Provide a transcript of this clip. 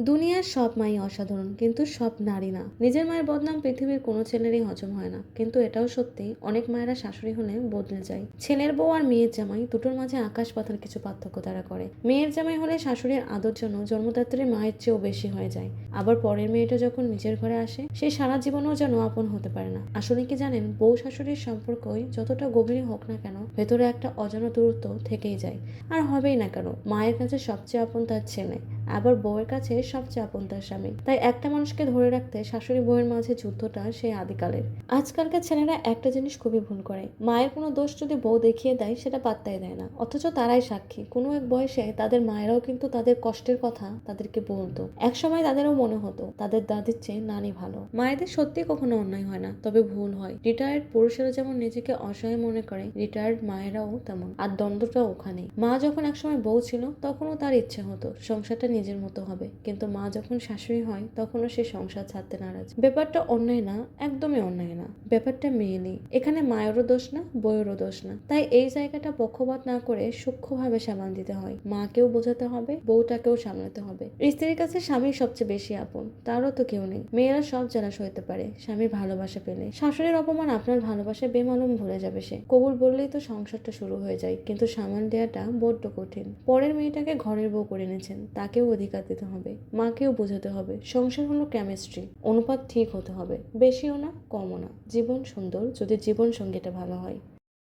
দুনিয়ার সব মাই অসাধারণ, কিন্তু সব নারী না। নিজের মায়ের বদনাম পৃথিবীর কোনো ছেলেরই হজম হয় না, কিন্তু এটাও সত্যি অনেক মায়েরা শাশুড়ি হলে বদলে যায়। ছেলের বউ আর মেয়ের জামাই দুটোর মাঝে আকাশ পাতাল কিছু পার্থক্য তারা করে। মেয়ের জামাই হলে শাশুড়ির আদর জন্য জন্মদাত্রী মায়ের চেয়েও বেশি হয়ে যায়। আবার পরের মেয়েটা যখন নিজের ঘরে আসে, সে সারা জীবনেও যেন আপন হতে পারে না। আসলে কি জানেন, বউ শাশুড়ির সম্পর্কই যতটা গভীরই হোক না কেন, ভেতরে একটা অজানা দূরত্ব থেকেই যায়। আর হবেই না কেন, মায়ের কাছে সবচেয়ে আপন তার ছেলে, আবার বউয়ের কাছে সবচেয়ে আপন তার স্বামী। তাই একটা মানুষকে ধরে রাখতে শাশুড়ি বউয়ের মাঝে যুদ্ধটা সেই আদিকালের। আজকালকার ছেলেরা একটা জিনিস খুবই ভুল করে, মায়ের কোনো দোষ যদি বউ দেখিয়ে দেয় সেটা পাত্তাই দেয় না, অথচ তারাই সাক্ষী কোনো এক বয়সে তাদের মায়েরাও কিন্তু তাদের কষ্টের কথা তাদেরকে বলতো। একসময় তাদেরও মনে হতো তাদের দাদির চেয়ে নানি ভালো। মায়েদের সত্যি কখনো অন্যায় হয় না, তবে ভুল হয়। রিটায়ার্ড পুরুষেরা যেমন নিজেকে অসহায় মনে করে, রিটায়ার্ড মায়েরাও তেমন। আর দ্বন্দ্বটাও ওখানেই। মা যখন একসময় বউ ছিল তখনও তার ইচ্ছে হতো সংসারটা নিজের মতো হবে, কিন্তু মা যখন শাশুড়ি হয় তখনও সে সংসার ছাড়তে নারাজ। ব্যাপারটা অন্যায় না, একদমই অন্যায় না। ব্যাপারটা মেয়েলি। এখানে মায়েরও দোষ না, বউয়েরও দোষ না। তাই এই জায়গাটা পক্ষপাত না করে সূক্ষ্মভাবে সামাল দিতে হয়। মাকেও বোঝাতে হবে, বউটাকেও সামলাতে হবে। স্ত্রীর কাছে স্বামী সবচেয়ে বেশি আপন, তারও তো কেউ নেই। মেয়েরা সব জ্বালা সইতে পারে স্বামীর ভালোবাসা পেলে। শাশুড়ির অপমান আপনার ভালোবাসায় বেমালুম ভুলে যাবে সে। কবুল বললেই তো সংসারটা শুরু হয়ে যায়, কিন্তু সামাল দেওয়াটা বড্ড কঠিন। পরের মেয়েটাকে ঘরের বউ করে এনেছেন, তাকেও অধিকার দিতে হবে। মাকেও বোঝাতে হবে সংসার হলো কেমিস্ট্রি, অনুপাত ঠিক হতে হবে, বেশিও না কমও না। জীবন সুন্দর যদি জীবন সঙ্গীটা ভালো হয়।